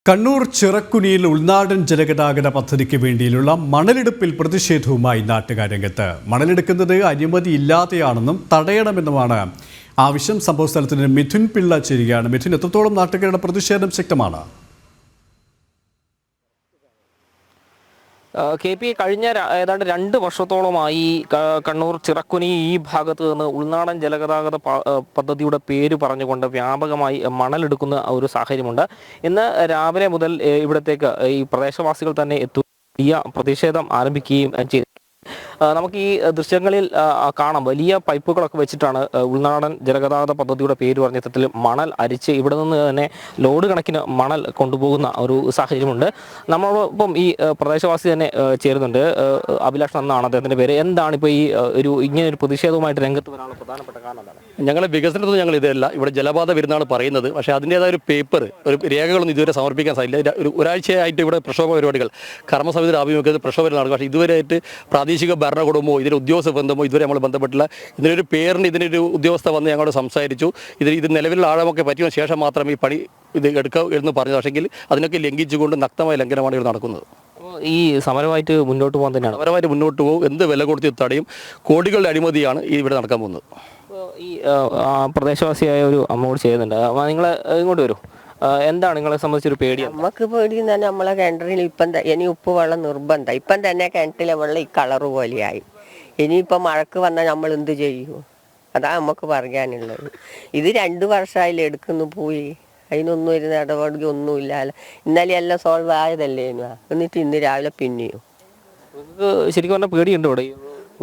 കണ്ണൂർ ചിറക്കുനിയിൽ ഉൾനാടൻ ജലഗതാഗത പദ്ധതിക്ക് വേണ്ടിയുള്ള മണലെടുപ്പിൽ പ്രതിഷേധവുമായി നാട്ടുകാരംഗത്ത്. മണലെടുക്കുന്നത് അനുമതിയില്ലാതെയാണെന്നും തടയണമെന്നുമാണ് ആവശ്യം. സംഭവസ്ഥലത്തിന് മിഥുൻ പിള്ള ചേരുകയാണ്. മിഥുൻ, എത്രത്തോളം നാട്ടുകാരുടെ പ്രതിഷേധം ശക്തമാണ്? KP കഴിഞ്ഞ ഏതാണ്ട് 2 വർഷത്തോളമായി കണ്ണൂർ ചിറക്കുനി ഈ ഭാഗത്ത് നിന്ന് ഉൾനാടൻ ജലഗതാഗത പദ്ധതിയുടെ പേര് പറഞ്ഞുകൊണ്ട് വ്യാപകമായി മണലെടുക്കുന്ന ഒരു സാഹചര്യമുണ്ട്. ഇന്ന് രാവിലെ മുതൽ ഇവിടത്തേക്ക് ഈ പ്രദേശവാസികൾ തന്നെ എത്തിയ പ്രതിഷേധം ആരംഭിക്കുകയും ചെയ്തു. നമുക്ക് ഈ ദൃശ്യങ്ങളിൽ കാണാം, വലിയ പൈപ്പുകളൊക്കെ വെച്ചിട്ടാണ് ഉൾനാടൻ ജലഗതാഗത പദ്ധതിയുടെ പേര് പറഞ്ഞ ചിത്രത്തിൽ മണൽ അരിച്ച് ഇവിടെ നിന്ന് തന്നെ ലോഡ് കണക്കിന് മണൽ കൊണ്ടുപോകുന്ന ഒരു സാഹചര്യമുണ്ട്. നമ്മളോടൊപ്പം ഈ പ്രദേശവാസി തന്നെ ചേരുന്നുണ്ട്. അഭിലാഷ് എന്നാണ് അദ്ദേഹത്തിന്റെ പേര്. എന്താണ് ഇപ്പോൾ ഈ ഇങ്ങനെ ഒരു പ്രതിഷേധവുമായിട്ട് രംഗത്ത് വരാനുള്ള പ്രധാനപ്പെട്ട കാരണം എന്താണ്? ഞങ്ങളെ വികസനത്തിൽ ഞങ്ങൾ ഇതല്ല, ഇവിടെ ജലപാത വരുന്നതാണ് പറയുന്നത്. പക്ഷേ അതിൻ്റെതായ ഒരു പേപ്പർ, ഒരു രേഖകളൊന്നും ഇതുവരെ സമർപ്പിക്കാൻ സാധിക്കില്ല. ഒരാഴ്ചയായിട്ട് ഇവിടെ പ്രക്ഷോഭ പരിപാടികൾ കർമ്മസമിതിയുടെ ആഭിമുഖ്യത്തിൽ പ്രക്ഷോഭം നടക്കും. പക്ഷേ ഇതുവരെയായിട്ട് പ്രാദേശിക ഭരണകൂടമോ ഇതിന് ഉദ്യോഗസ്ഥ ബന്ധമോ ഇതുവരെ നമ്മൾ ബന്ധപ്പെട്ടില്ല. ഇതിനൊരു പേരിന് ഇതിനൊരു ഉദ്യോഗസ്ഥ വന്ന് ഞങ്ങളോട് സംസാരിച്ചു. ഇത് നിലവിലുള്ള ആഴമൊക്കെ പറ്റിയ ശേഷം മാത്രം ഈ പണി ഇത് എടുക്കുക എന്ന് പറഞ്ഞു. പക്ഷെങ്കിൽ അതിനൊക്കെ ലംഘിച്ചുകൊണ്ട് നക്തമായ ലംഘനമാണ് ഇവിടെ നടക്കുന്നത്. ഈ സമരമായിട്ട് മുന്നോട്ട് പോകാൻ തന്നെയാണ്. സമരമായിട്ട് മുന്നോട്ട് പോകും. എന്ത് വില കൊടുത്ത് തടയും. കോടികളുടെ അഴിമതിയാണ് ഇവിടെ നടക്കാൻ പോകുന്നത്. ഈ പ്രദേശവാസിയായ ഒരു അമ്മോട് ചെയ്യുന്നുണ്ട്. നിങ്ങൾ ഇങ്ങോട്ട് വരൂ. എന്താണ് നിങ്ങളെ സംബന്ധിച്ചൊരു പേടി? നമുക്ക് പേടി തന്നെ. നമ്മളെ കിണറിൽ ഇപ്പം ഇനി ഉപ്പ് വെള്ളം നിർബന്ധം. ഇപ്പം തന്നെ കിണറ്റിലെ വെള്ളം ഈ കളറ് പോലെയായി. ഇനിയിപ്പം മഴക്ക് വന്നാൽ നമ്മൾ എന്ത് ചെയ്യും? അതാ നമുക്ക് പറയാനുള്ളത്. ഇത് 2 വർഷമായില്ലേ എടുക്കുന്നു പോയി. അതിനൊന്നും ഒരു നടപടി ഒന്നുമില്ലല്ലോ. ഇന്നലെ എല്ലാം സോൾവ് ആയതല്ലേ. എന്നിട്ട് ഇന്ന് രാവിലെ പിന്നെയോ ശരിക്കും പറഞ്ഞാൽ പേടിയുണ്ട് ഇവിടെ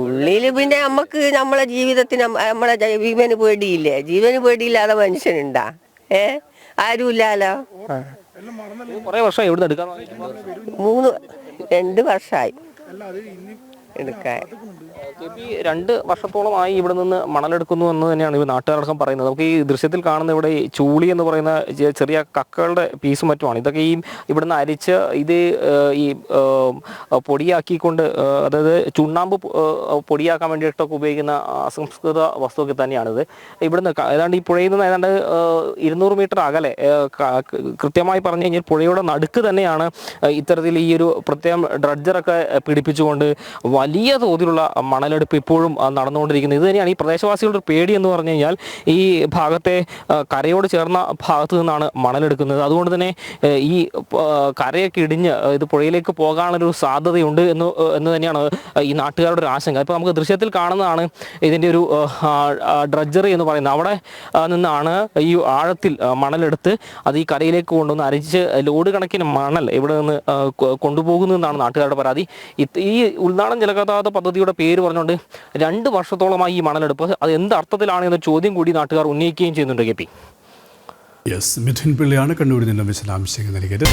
ഉള്ളിൽ. പിന്നെ നമുക്ക് നമ്മളെ ജീവിതത്തിന് നമ്മളെ ജീവന് പേടിയില്ലേ? ജീവന് പേടിയില്ലാതെ മനുഷ്യനുണ്ടാ? ആരുമില്ലാലോ. കുറേ വർഷമായി എവിടെ എടുക്കാൻ? 2 വർഷമായി എടുക്കാൻ. 2 വർഷത്തോളമായി ഇവിടെ നിന്ന് മണലെടുക്കുന്നു എന്ന് തന്നെയാണ് ഇവർ നാട്ടുകാരടക്കം പറയുന്നത്. നമുക്ക് ഈ ദൃശ്യത്തിൽ കാണുന്ന ഇവിടെ ചൂളി എന്ന് പറയുന്ന ചെറിയ കക്കകളുടെ പീസും മറ്റുമാണ്. ഇതൊക്കെ ഇവിടെ നിന്ന് അരിച്ച് ഇത് ഈ പൊടിയാക്കിക്കൊണ്ട്, അതായത് ചുണ്ണാമ്പ് പൊടിയാക്കാൻ വേണ്ടിയിട്ടൊക്കെ ഉപയോഗിക്കുന്ന അസംസ്കൃത വസ്തുവൊക്കെ തന്നെയാണിത്. ഇവിടുന്ന് ഏതാണ്ട് ഈ പുഴയിൽ നിന്ന് ഏതാണ്ട് 200 മീറ്റർ അകലെ, കൃത്യമായി പറഞ്ഞു കഴിഞ്ഞാൽ പുഴയുടെ നടുക്ക് തന്നെയാണ് ഇത്തരത്തിൽ ഈ ഒരു പ്രത്യേകം ഡ്രഡ്ജറൊക്കെ പിടിപ്പിച്ചുകൊണ്ട് വലിയ തോതിലുള്ള മണലെടുപ്പ് ഇപ്പോഴും നടന്നുകൊണ്ടിരിക്കുന്നത്. ഇത് തന്നെയാണ് ഈ പ്രദേശവാസികളുടെ പേടി എന്ന് പറഞ്ഞു കഴിഞ്ഞാൽ. ഈ ഭാഗത്തെ കരയോട് ചേർന്ന ഭാഗത്തു നിന്നാണ് മണലെടുക്കുന്നത്. അതുകൊണ്ട് തന്നെ ഈ കരയൊക്കെ ഇടിഞ്ഞ് ഇത് പുഴയിലേക്ക് പോകാനുള്ളൊരു സാധ്യതയുണ്ട് എന്ന് തന്നെയാണ് ഈ നാട്ടുകാരുടെ ഒരു ആശങ്ക. ഇപ്പോൾ നമുക്ക് ദൃശ്യത്തിൽ കാണുന്നതാണ് ഇതിൻ്റെ ഒരു ഡ്രഡ്ജറി എന്ന് പറയുന്നത്. അവിടെ നിന്നാണ് ഈ ആഴത്തിൽ മണലെടുത്ത് അത് ഈ കരയിലേക്ക് കൊണ്ടുവന്ന് അരിച്ച് ലോഡ് കണക്കിന് മണൽ ഇവിടെ നിന്ന് കൊണ്ടുപോകുന്നതെന്നാണ് നാട്ടുകാരുടെ പരാതി. ഈ ഉൾനാടൻ ജലഗതാഗത പദ്ധതിയുടെ പേര് പറഞ്ഞുകൊണ്ട് 2 വർഷത്തോളമായി ഈ മണലെടുപ്പ്. അത് എന്ത് അർത്ഥത്തിലാണ് എന്ന ചോദ്യം കൂടി നാട്ടുകാർ ഉന്നയിക്കുകയും ചെയ്യുന്നുണ്ട്. KP മിഥുൻ പിള്ളയാണ് കണ്ണൂരിൽ നിന്നും വിശദാംശങ്ങൾ നൽകിയത്.